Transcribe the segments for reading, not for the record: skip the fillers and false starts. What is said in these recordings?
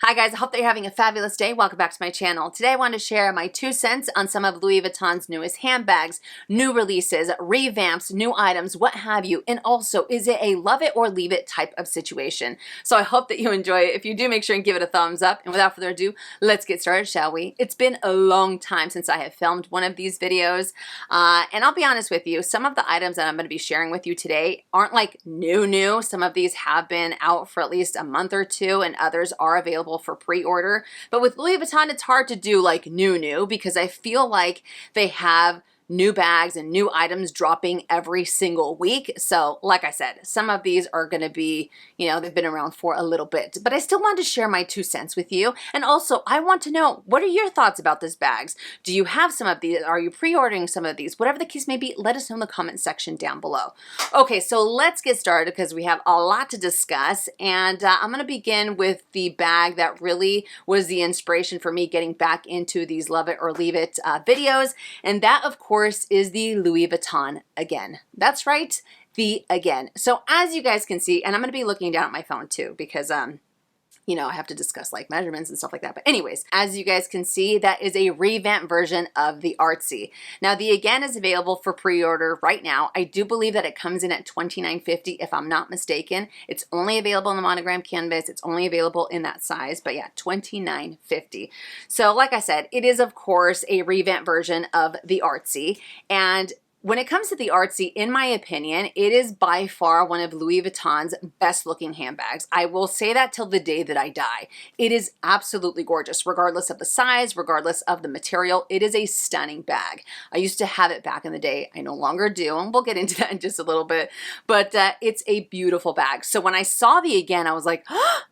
Hi guys, I hope that you're having a fabulous day. Welcome back to my channel. Today I want to share my 2 cents on some of Louis Vuitton's newest handbags, new releases, revamps, new items, what have you. And also, is it a love it or leave it type of situation? So I hope that you enjoy it. If you do, make sure and give it a thumbs up. And without further ado, let's get started, shall we? It's been a long time since I have filmed one of these videos. And I'll be honest with you, some of the items that I'm going to be sharing with you today aren't like new. Some of these have been out for at least a month or two, and others are available for pre-order. But with Louis Vuitton, it's hard to do like new because I feel like they have new bags and new items dropping every single week. So like I said, some of these are going to be, they've been around for a little bit, but I still want to share my 2 cents with you. And also I want to know, what are your thoughts about these bags? Do you have some of these? Are you pre-ordering some of these? Whatever the case may be, let us know in the comment section down below. Okay, so let's get started because we have a lot to discuss. And I'm going to begin with the bag that really was the inspiration for me getting back into these love it or leave it videos. And that, of course, is the Louis Vuitton Again. That's right, the Again. So as you guys can see, and I'm going to be looking down at my phone too because I have to discuss like measurements and stuff like that. But anyways, as you guys can see, that is a revamped version of the Artsy. Now the Again is available for pre-order right now. I do believe that it comes in at $29.50 if I'm not mistaken. It's only available in the monogram canvas. It's only available in that size, but yeah, $29.50. So like I said, it is of course a revamped version of the Artsy. And when it comes to the Artsy, in my opinion, it is by far one of Louis Vuitton's best looking handbags. I will say that till the day that I die. It is absolutely gorgeous, regardless of the size, regardless of the material. It is a stunning bag. I used to have it back in the day. I no longer do, and we'll get into that in just a little bit, but it's a beautiful bag. So when I saw the Again, I was like,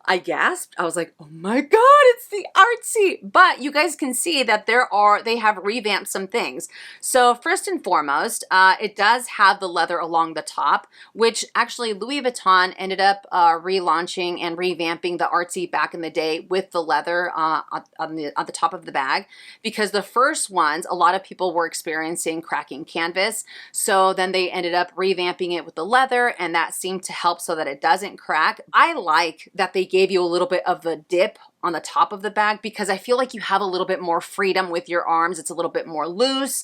I gasped. I was like, oh my God, it's the Artsy. But you guys can see that they have revamped some things. So first and foremost, it does have the leather along the top, which actually Louis Vuitton ended up relaunching and revamping the Artsy back in the day with the leather on the top of the bag, because the first ones, a lot of people were experiencing cracking canvas. So then they ended up revamping it with the leather, and that seemed to help so that it doesn't crack. I like that they gave you a little bit of the dip on the top of the bag because I feel like you have a little bit more freedom with your arms. It's a little bit more loose.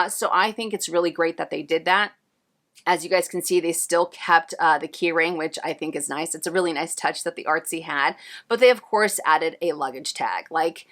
So I think it's really great that they did that. As you guys can see, they still kept the key ring, which I think is nice. It's a really nice touch that the Artsy had, but they of course added a luggage tag. Like,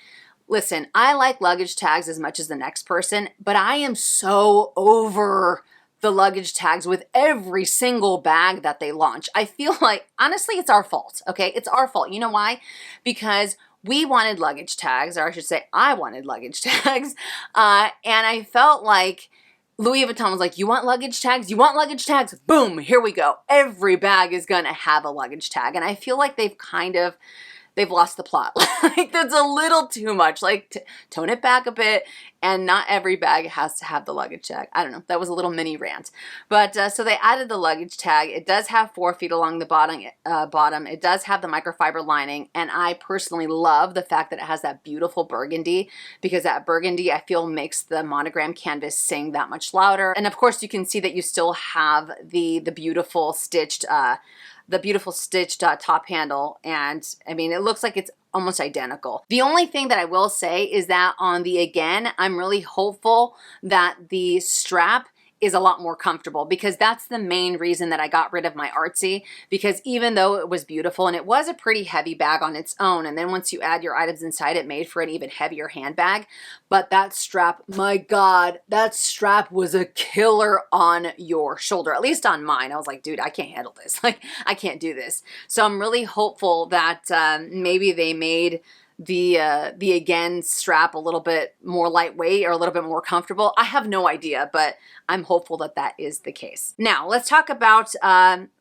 listen, I like luggage tags as much as the next person, but I am so over the luggage tags with every single bag that they launch. I feel like, honestly, it's our fault, okay? It's our fault. You know why? Because we wanted luggage tags, or I should say I wanted luggage tags, and I felt like Louis Vuitton was like, you want luggage tags? You want luggage tags? Boom, here we go. Every bag is gonna have a luggage tag, and I feel like they've lost the plot. Like, that's a little too much. Like, tone it back a bit, and not every bag has to have the luggage tag. I don't know. That was a little mini rant. But so they added the luggage tag. It does have 4 feet along the bottom. It does have the microfiber lining, and I personally love the fact that it has that beautiful burgundy, because that burgundy, I feel, makes the monogram canvas sing that much louder. And of course, you can see that you still have the beautiful stitched top handle, and I mean, it looks like it's almost identical. The only thing that I will say is that on the Again, I'm really hopeful that the strap is a lot more comfortable, because that's the main reason that I got rid of my Artsy, because even though it was beautiful and it was a pretty heavy bag on its own, and then once you add your items inside, it made for an even heavier handbag. But that strap, my God, that strap was a killer on your shoulder, at least on mine. I was like, dude, I can't handle this. Like, I can't do this. So I'm really hopeful that maybe they made the Again strap a little bit more lightweight or a little bit more comfortable. I have no idea, but I'm hopeful that that is the case. Now let's talk about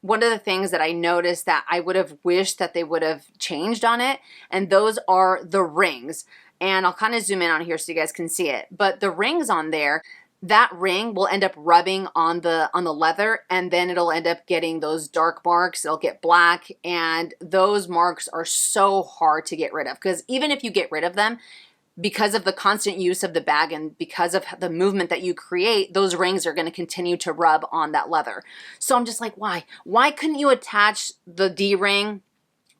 one of the things that I noticed that I would have wished that they would have changed on it, and those are the rings. And I'll kind of zoom in on here so you guys can see it, but the rings on there, that ring will end up rubbing on the leather, and then it'll end up getting those dark marks. It'll get black, and those marks are so hard to get rid of, because even if you get rid of them, because of the constant use of the bag and because of the movement that you create, those rings are going to continue to rub on that leather. So I'm just like, why? Why couldn't you attach the D-ring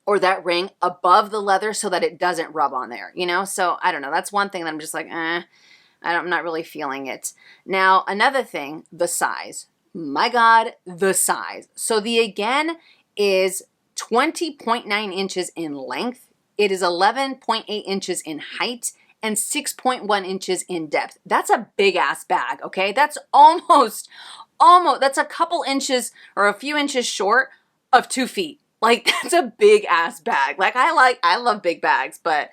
or that ring above the leather so that it doesn't rub on there, you know? So I don't know. That's one thing that I'm just like, I'm not really feeling it. Now, another thing, the size. My God, the size. So the Again is 20.9 inches in length. It is 11.8 inches in height and 6.1 inches in depth. That's a big ass bag, okay? That's almost, that's a couple inches or a few inches short of 2 feet. Like, that's a big ass bag. Like, I love big bags, but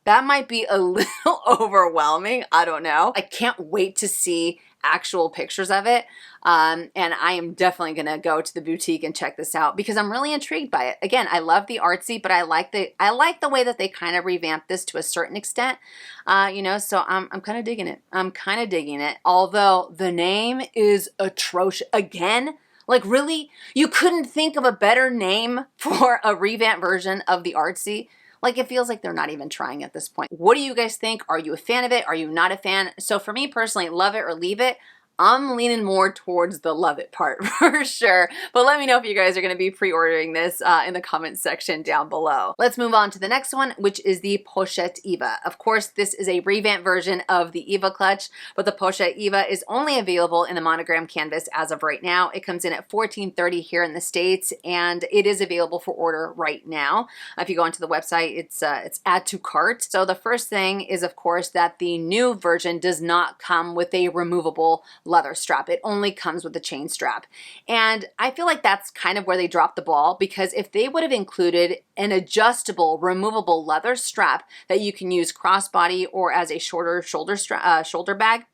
that might be a little overwhelming. I don't know. I can't wait to see actual pictures of it. And I am definitely going to go to the boutique and check this out because I'm really intrigued by it. Again, I love the artsy, but I like the way that they kind of revamped this to a certain extent. You know, so I'm kind of digging it. I'm kind of digging it. Although the name is atrocious. Again, like really, you couldn't think of a better name for a revamped version of the artsy? Like, it feels like they're not even trying at this point. What do you guys think? Are you a fan of it? Are you not a fan? So for me personally, love it or leave it. I'm leaning more towards the love it part for sure. But let me know if you guys are going to be pre-ordering this in the comments section down below. Let's move on to the next one, which is the Pochette Eva. Of course, this is a revamped version of the Eva clutch, but the Pochette Eva is only available in the monogram canvas as of right now. It comes in at $14.30 here in the States, and it is available for order right now. If you go onto the website, it's add to cart. So the first thing is, of course, that the new version does not come with a removable leather strap. It only comes with a chain strap. And I feel like that's kind of where they dropped the ball, because if they would have included an adjustable, removable leather strap that you can use crossbody or as a shorter shoulder bag,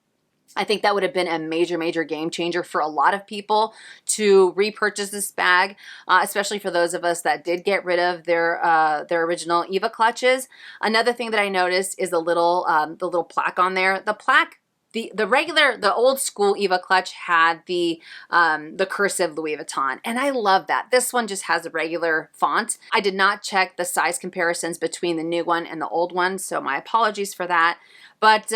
I think that would have been a major game changer for a lot of people to repurchase this bag, especially for those of us that did get rid of their original Eva clutches. Another thing that I noticed is the little plaque on there. The plaque, the old school Eva clutch had the cursive Louis Vuitton, and I love that. This one just has a regular font. I did not check the size comparisons between the new one and the old one, so my apologies for that. But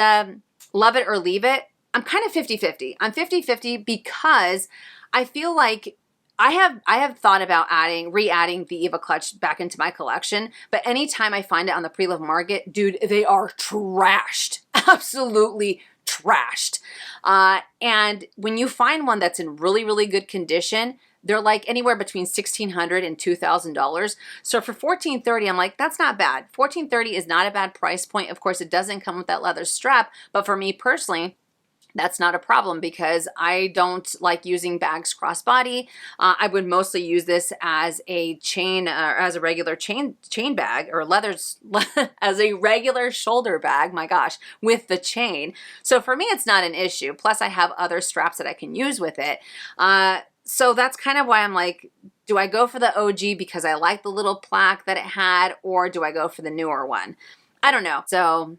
love it or leave it. I'm kind of 50-50. I'm 50-50 because I feel like I have thought about re-adding the Eva clutch back into my collection, but anytime I find it on the pre-loved market, dude, they are trashed. Absolutely trashed. And when you find one that's in really good condition, they're like anywhere between $1,600 and $2,000. So for $14.30, I'm like, that's not bad. $14.30 is not a bad price point. Of course, it doesn't come with that leather strap, but for me personally, that's not a problem because I don't like using bags crossbody. I would mostly use this as a chain or as a regular chain bag, or as a regular shoulder bag, my gosh, with the chain. So for me, it's not an issue. Plus I have other straps that I can use with it. So that's kind of why I'm like, do I go for the OG because I like the little plaque that it had, or do I go for the newer one? I don't know. So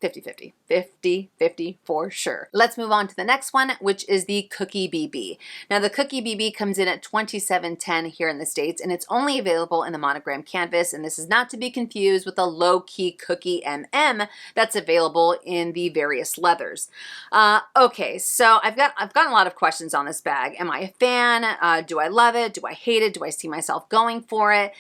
50-50. 50-50 for sure. Let's move on to the next one, which is the Cookie BB. Now the Cookie BB comes in at $27.10 here in the States, and it's only available in the monogram canvas, and this is not to be confused with the low-key Cookie MM that's available in the various leathers. Okay, so I've gotten a lot of questions on this bag. Am I a fan? Do I love it? Do I hate it? Do I see myself going for it?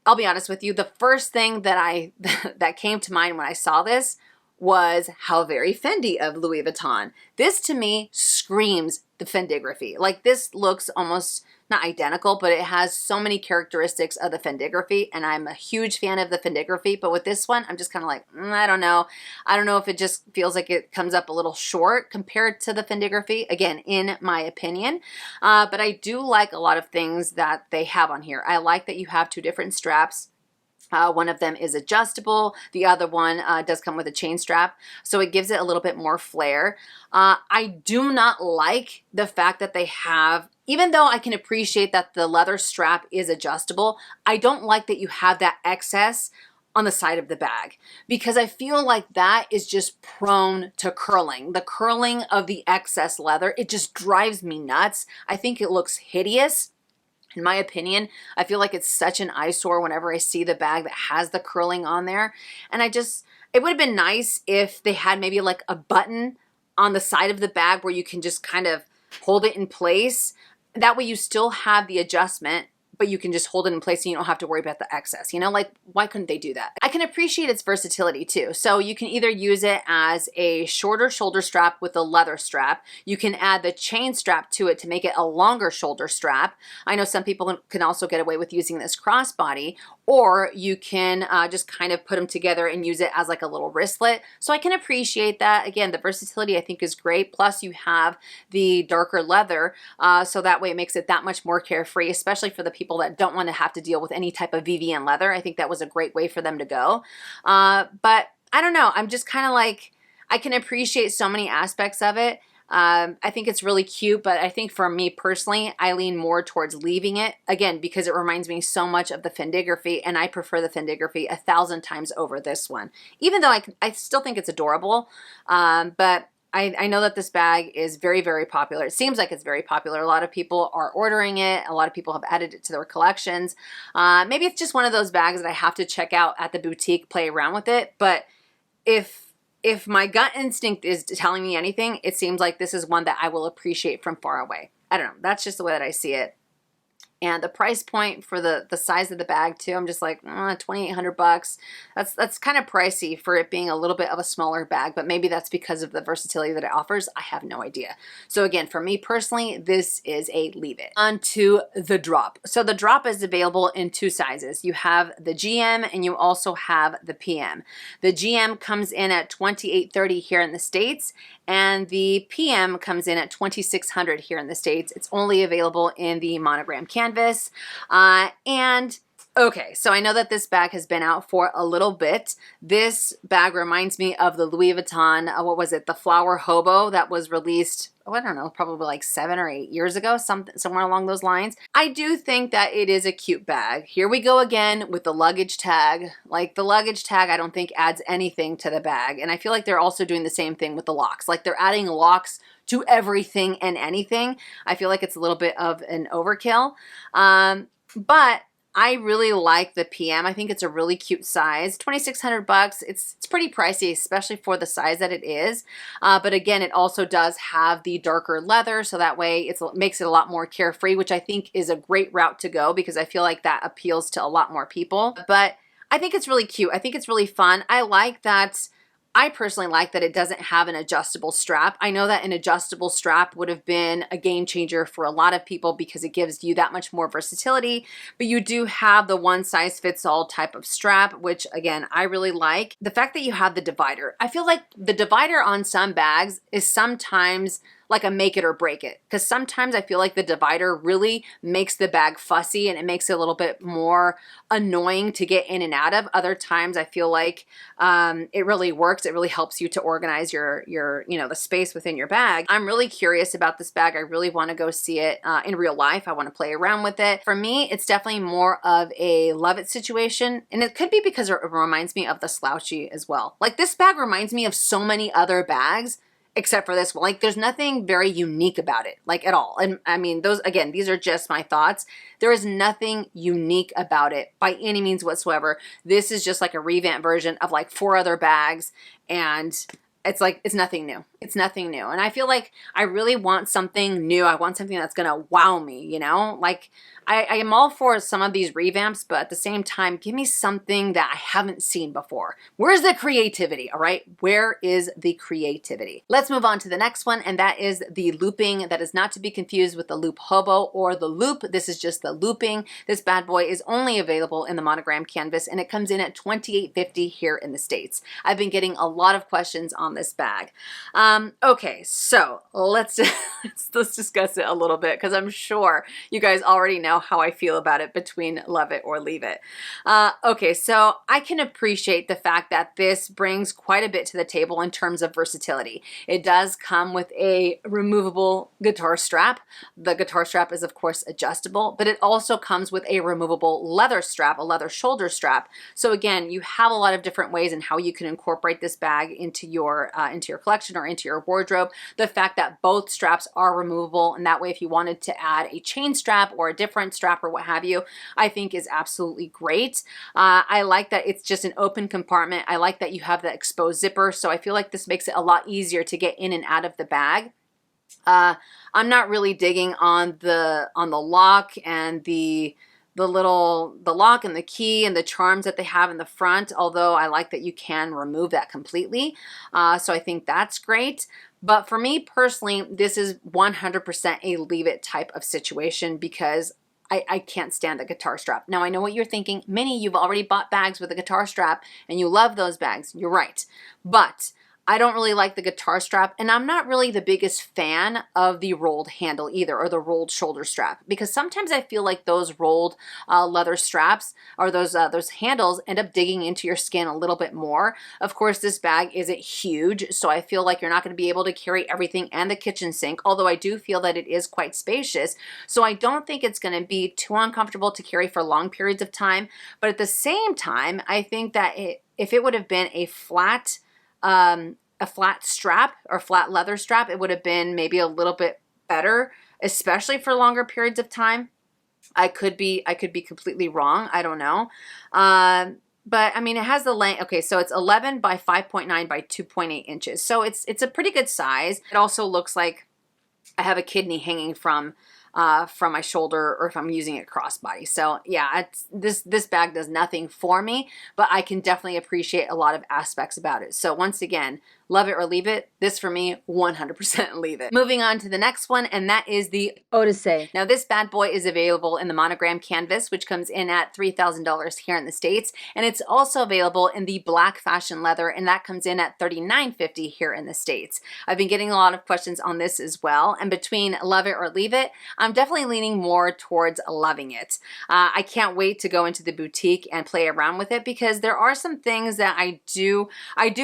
I'll be honest with you, the first thing that that came to mind when I saw this was how very Fendi of Louis Vuitton. This to me screams the Fendigraphy. Like, this looks almost not identical, but it has so many characteristics of the Fendigraphy, and I'm a huge fan of the Fendigraphy, but with this one, I'm just kind of like, I don't know. I don't know if it just feels like it comes up a little short compared to the Fendigraphy, again, in my opinion. But I do like a lot of things that they have on here. I like that you have two different straps. One of them is adjustable. The other one does come with a chain strap, so it gives it a little bit more flair. I do not like the fact that they have, even though I can appreciate that the leather strap is adjustable, I don't like that you have that excess on the side of the bag, because I feel like that is just prone to curling. The curling of the excess leather, it just drives me nuts. I think it looks hideous. In my opinion, I feel like it's such an eyesore whenever I see the bag that has the curling on there. And it would have been nice if they had maybe like a button on the side of the bag where you can just kind of hold it in place. That way you still have the adjustment but you can just hold it in place and you don't have to worry about the excess. You know, like, why couldn't they do that? I can appreciate its versatility too. So you can either use it as a shorter shoulder strap with a leather strap. You can add the chain strap to it to make it a longer shoulder strap. I know some people can also get away with using this crossbody, or you can just kind of put them together and use it as like a little wristlet. So I can appreciate that. Again, the versatility I think is great. Plus you have the darker leather, so that way it makes it that much more carefree, especially for the people that don't want to have to deal with any type of VVN leather. I think that was a great way for them to go. But I don't know, I'm just kind of like, I can appreciate so many aspects of it. I think it's really cute, but I think for me personally, I lean more towards leaving it, again, because it reminds me so much of the Fendigraphy, and I prefer the Fendigraphy 1,000 times over this one, even though I still think it's adorable. But I know that this bag is very, very popular. It seems like it's very popular. A lot of people are ordering it. A lot of people have added it to their collections. Maybe it's just one of those bags that I have to check out at the boutique, play around with it. But if my gut instinct is telling me anything, it seems like this is one that I will appreciate from far away. I don't know. That's just the way that I see it. And the price point for the size of the bag too, I'm just like, $2,800. That's kind of pricey for it being a little bit of a smaller bag, but maybe that's because of the versatility that it offers. I have no idea. So again, for me personally, this is a leave it. On to the drop. So the drop is available in two sizes. You have the GM and you also have the PM. The GM comes in at $2,830 here in the States, and the PM comes in at $2,600 here in the States. It's only available in the monogram canvas. And okay, so I know that this bag has been out for a little bit. This bag reminds me of the Louis Vuitton, what was it? The Flower Hobo that was released, oh, I don't know, probably like 7 or 8 years ago, somewhere along those lines. I do think that it is a cute bag. Here we go again with the luggage tag. Like the luggage tag, I don't think adds anything to the bag. And I feel like they're also doing the same thing with the locks. Like they're adding locks to everything and anything. I feel like it's a little bit of an overkill. But I really like the PM. I think it's a really cute size. $2,600. It's pretty pricey, especially for the size that it is. But again, it also does have the darker leather, so that way it makes it a lot more carefree, which I think is a great route to go because I feel like that appeals to a lot more people. But I think it's really cute. I think it's really fun. I personally like that it doesn't have an adjustable strap. I know that an adjustable strap would have been a game changer for a lot of people because it gives you that much more versatility, but you do have the one size fits all type of strap, which again, I really like. The fact that you have the divider. I feel like the divider on some bags is sometimes like a make it or break it, because sometimes I feel like the divider really makes the bag fussy and it makes it a little bit more annoying to get in and out of. Other times I feel like it really works. It really helps you to organize your the space within your bag. I'm really curious about this bag. I really want to go see it in real life. I want to play around with it. For me, it's definitely more of a love it situation, and it could be because it reminds me of the slouchy as well. Like this bag reminds me of so many other bags except for this one. Like there's nothing very unique about it, like at all. And I mean, these are just my thoughts. There is nothing unique about it by any means whatsoever. This is just like a revamp version of like 4 other bags, and it's like, it's nothing new. It's nothing new. And I feel like I really want something new. I want something that's gonna wow me, you know? Like I am all for some of these revamps, but at the same time, give me something that I haven't seen before. Where's the creativity, all right? Where is the creativity? Let's move on to the next one, and that is the looping. That is not to be confused with the loop hobo or the loop. This is just the looping. This bad boy is only available in the monogram canvas, and it comes in at $2,850 here in the States. I've been getting a lot of questions on this bag. Okay, so let's discuss it a little bit, because I'm sure you guys already know how I feel about it between love it or leave it. Okay, so I can appreciate the fact that this brings quite a bit to the table in terms of versatility. It does come with a removable guitar strap. The guitar strap is of course adjustable, but it also comes with a removable leather strap, a leather shoulder strap. So again, you have a lot of different ways in how you can incorporate this bag into your collection or into your wardrobe. The fact that both straps are removable, and that way if you wanted to add a chain strap or a different strap or what have you, I think is absolutely great. I like that it's just an open compartment. I like that you have the exposed zipper, so I feel like this makes it a lot easier to get in and out of the bag. I'm not really digging on the lock and the the lock and the key and the charms that they have in the front, although I like that you can remove that completely. So I think that's great. But for me personally, this is 100% a leave it type of situation because I can't stand the guitar strap. Now I know what you're thinking. Minnie, you've already bought bags with a guitar strap and you love those bags. You're right. But I don't really like the guitar strap, and I'm not really the biggest fan of the rolled handle either, or the rolled shoulder strap, because sometimes I feel like those rolled leather straps or those handles end up digging into your skin a little bit more. Of course, this bag isn't huge, so I feel like you're not going to be able to carry everything and the kitchen sink, although I do feel that it is quite spacious, so I don't think it's going to be too uncomfortable to carry for long periods of time. But at the same time, I think that if it would have been a flat strap or flat leather strap, it would have been maybe a little bit better, especially for longer periods of time. I could be completely wrong. I don't know. But I mean, it has the length. Okay, so it's 11 by 5.9 by 2.8 inches. So it's a pretty good size. It also looks like I have a kidney hanging from my shoulder, or if I'm using it crossbody. So yeah, this bag does nothing for me, but I can definitely appreciate a lot of aspects about it. So once again, love it or leave it. This for me, 100% leave it. Moving on to the next one, and that is the Otisay. Now this bad boy is available in the monogram canvas, which comes in at $3,000 here in the States, and it's also available in the black fashion leather, and that comes in at $39.50 here in the States. I've been getting a lot of questions on this as well, and between love it or leave it, I'm definitely leaning more towards loving it. I can't wait to go into the boutique and play around with it, because there are some things that I do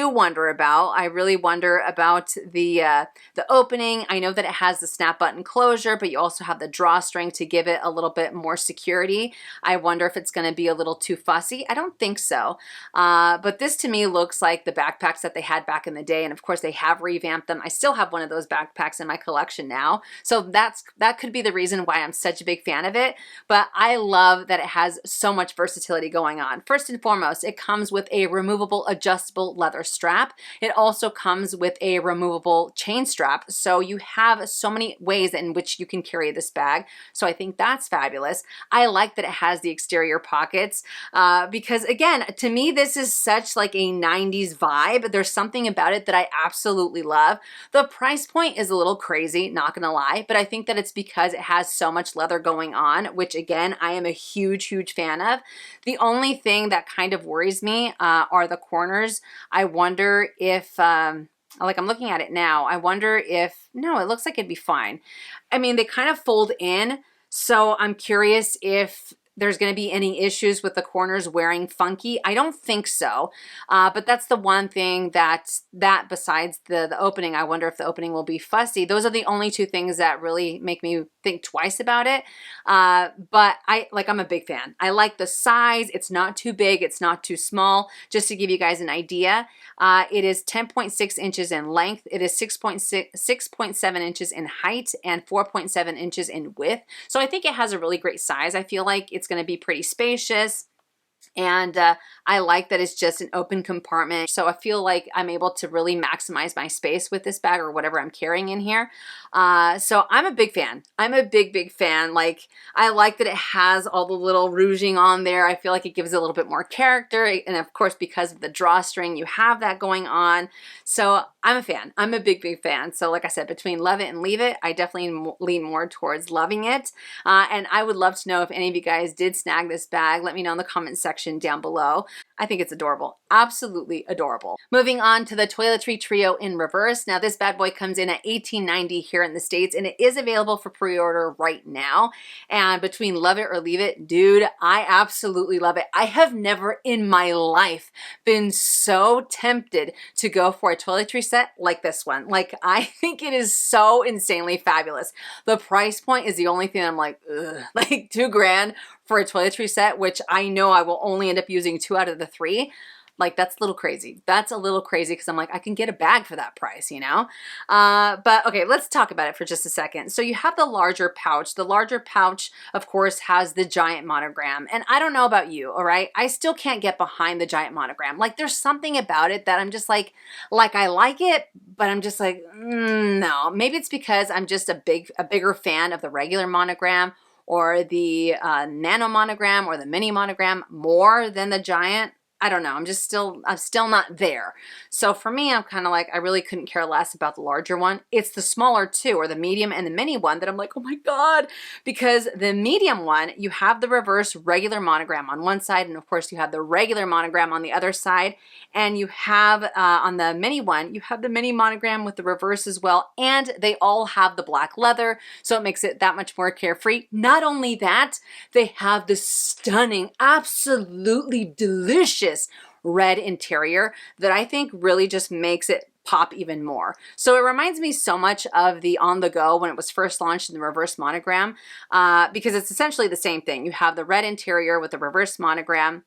wonder about. I really wonder about the opening. I know that it has the snap button closure, but you also have the drawstring to give it a little bit more security. I wonder if it's going to be a little too fussy. I don't think so. But this to me looks like the backpacks that they had back in the day, and of course they have revamped them. I still have one of those backpacks in my collection now, so that could be the reason why I'm such a big fan of it. But I love that it has so much versatility going on. First and foremost, it comes with a removable adjustable leather strap. It also comes with a removable chain strap, so you have so many ways in which you can carry this bag. So I think that's fabulous. I like that it has the exterior pockets because again, to me this is such like a 90s vibe. There's something about it that I absolutely love. The price point is a little crazy, not gonna lie, but I think that it's because it has so much leather going on, which again I am a huge fan of. The only thing that kind of worries me are the corners. I wonder if like I'm looking at it now, I wonder if, no, it looks like it'd be fine. I mean, they kind of fold in, so I'm curious if there's going to be any issues with the corners wearing funky. I don't think so, but that's the one thing that besides the opening, I wonder if the opening will be fussy. Those are the only two things that really make me think twice about it. But I'm a big fan. I like the size. It's not too big. It's not too small. Just to give you guys an idea, it is 10.6 inches in length. It is 6.7 inches in height and 4.7 inches in width. So I think it has a really great size. I feel like it's going to be pretty spacious. And I like that it's just an open compartment. So I feel like I'm able to really maximize my space with this bag or whatever I'm carrying in here. So I'm a big fan. I'm a big fan. Like, I like that it has all the little rouging on there. I feel like it gives it a little bit more character. And of course, because of the drawstring, you have that going on. So I'm a fan. I'm a big fan. So like I said, between love it and leave it, I definitely lean more towards loving it. And I would love to know if any of you guys did snag this bag. Let me know in the comment section down below. I think it's adorable. Absolutely adorable. Moving on to the Toiletry Trio in reverse. Now this bad boy comes in at $18.90 here in the States, and it is available for pre-order right now. And between love it or leave it, dude, I absolutely love it. I have never in my life been so tempted to go for a toiletry set like this one. Like, I think it is so insanely fabulous. The price point is the only thing I'm like, ugh, like $2,000 for a toiletry set, which I know I will only end up using 2 out of the 3. Like, that's a little crazy. That's a little crazy because I'm like, I can get a bag for that price, you know? But okay, let's talk about it for just a second. So you have the larger pouch. The larger pouch, of course, has the giant monogram. And I don't know about you, all right? I still can't get behind the giant monogram. Like, there's something about it that I'm just like I like it, but I'm just like, no. Maybe it's because I'm just a bigger fan of the regular monogram, or the nano monogram or the mini monogram more than the giant. I don't know. I'm still not there. So for me, I'm kind of like, I really couldn't care less about the larger one. It's the smaller two, or the medium and the mini one, that I'm like, oh my God, because the medium one, you have the reverse regular monogram on one side, and of course you have the regular monogram on the other side, and you have on the mini one, you have the mini monogram with the reverse as well, and they all have the black leather, so it makes it that much more carefree. Not only that, they have the stunning, absolutely delicious red interior that I think really just makes it pop even more. So it reminds me so much of the On The Go when it was first launched in the reverse monogram, because it's essentially the same thing. You have the red interior with the reverse monogram.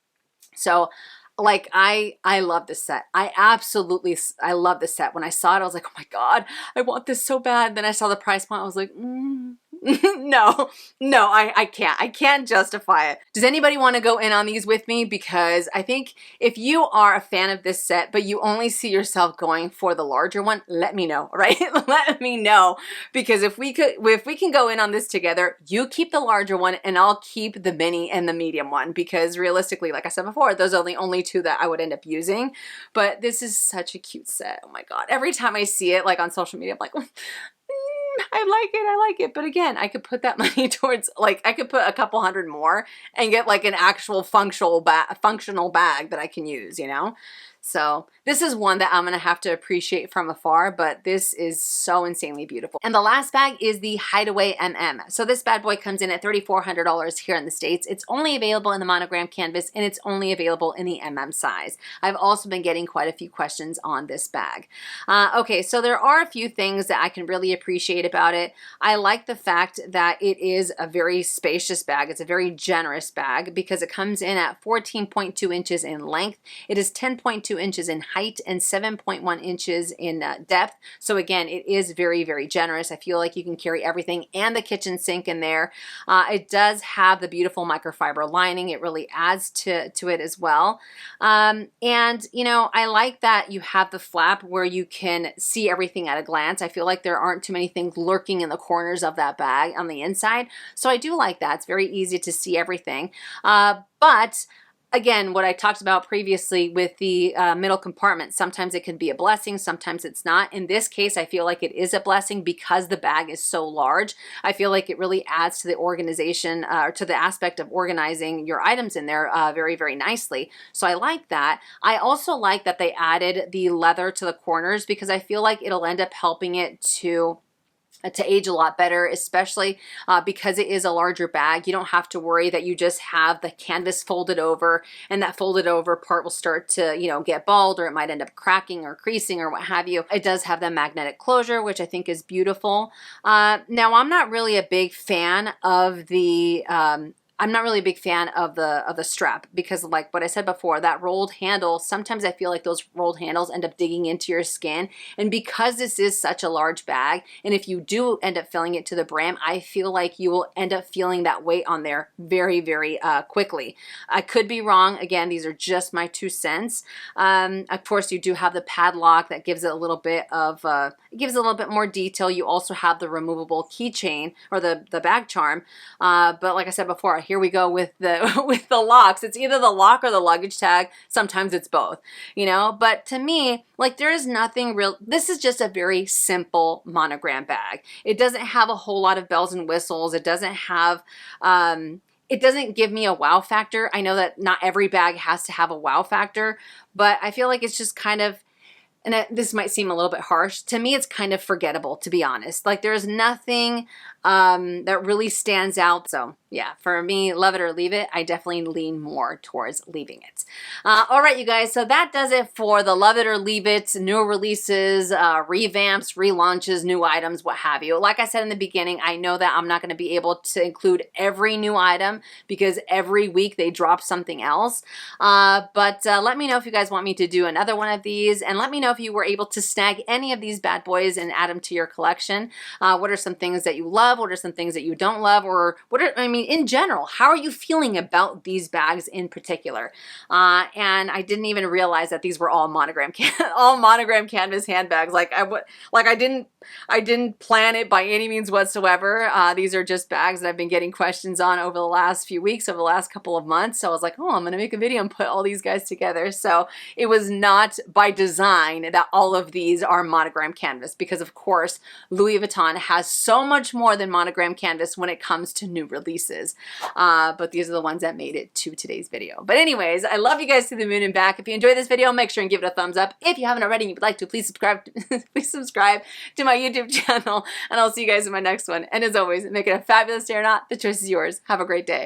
So like I love this set. I love this set. When I saw it, I was like, oh my God, I want this so bad. Then I saw the price point. I was like, no, I can't justify it. Does anybody want to go in on these with me? Because I think if you are a fan of this set, but you only see yourself going for the larger one, let me know, right? Let me know, because if we can go in on this together, you keep the larger one and I'll keep the mini and the medium one, because realistically, like I said before, those are the only two that I would end up using. But this is such a cute set. Oh my God. Every time I see it like on social media, I'm like, I like it. But again, I could put that money towards, like, I could put a couple hundred more and get like an actual functional bag that I can use, you know? So this is one that I'm going to have to appreciate from afar, but this is so insanely beautiful. And the last bag is the Hideaway MM. So this bad boy comes in at $3,400 here in the States. It's only available in the monogram canvas, and it's only available in the MM size. I've also been getting quite a few questions on this bag. Okay, so there are a few things that I can really appreciate about it. I like the fact that it is a very spacious bag. It's a very generous bag because it comes in at 14.2 inches in length. It is 10.2 inches in height and 7.1 inches in depth. So again, it is very, very generous. I feel like you can carry everything and the kitchen sink in there. It does have the beautiful microfiber lining. It really adds to it as well. And you know, I like that you have the flap where you can see everything at a glance. I feel like there aren't too many things lurking in the corners of that bag on the inside. So I do like that. It's very easy to see everything. But again, what I talked about previously with the middle compartment, sometimes it can be a blessing, sometimes it's not. In this case, I feel like it is a blessing because the bag is so large. I feel like it really adds to the organization, or to the aspect of organizing your items in there very, very nicely. So I like that. I also like that they added the leather to the corners because I feel like it'll end up helping it to age a lot better, especially because it is a larger bag. You don't have to worry that you just have the canvas folded over and that folded over part will start to, you know, get bald, or it might end up cracking or creasing or what have you. It does have the magnetic closure, which I think is beautiful. Now, I'm not really a big fan of the strap because, like what I said before, that rolled handle, sometimes I feel like those rolled handles end up digging into your skin. And because this is such a large bag, and if you do end up filling it to the brim, I feel like you will end up feeling that weight on there very, very quickly. I could be wrong. Again, these are just my 2 cents. Of course, you do have the padlock that gives it a little bit of, it gives it a little bit more detail. You also have the removable keychain, or the bag charm. But like I said before, here we go with the locks. It's either the lock or the luggage tag. Sometimes it's both, you know. But to me, like, there is nothing real. This is just a very simple monogram bag. It doesn't have a whole lot of bells and whistles. It doesn't have it doesn't give me a wow factor. I know that not every bag has to have a wow factor, but I feel like it's just kind of, and this might seem a little bit harsh, to me it's kind of forgettable, to be honest. Like, there's nothing that really stands out. So yeah, for me, love it or leave it. I definitely lean more towards leaving it. All right, you guys, so that does it for the love it or leave it, new releases, revamps, relaunches, new items, what have you. Like I said in the beginning, I know that I'm not going to be able to include every new item because every week they drop something else. But let me know if you guys want me to do another one of these, and let me know if you were able to snag any of these bad boys and add them to your collection. What are some things that you love? What are some things that you don't love? Or I mean, in general, how are you feeling about these bags in particular? And I didn't even realize that these were all monogram canvas handbags. Like I didn't plan it by any means whatsoever. These are just bags that I've been getting questions on over the last few weeks, over the last couple of months. So I was like, oh, I'm gonna make a video and put all these guys together. So it was not by design that all of these are monogram canvas, because of course Louis Vuitton has so much more than monogram canvas when it comes to new releases. But these are the ones that made it to today's video. But anyways, I love you guys to the moon and back. If you enjoyed this video, make sure and give it a thumbs up. If you haven't already and you'd like to, please subscribe to my YouTube channel, and I'll see you guys in my next one. And as always, make it a fabulous day or not, the choice is yours. Have a great day.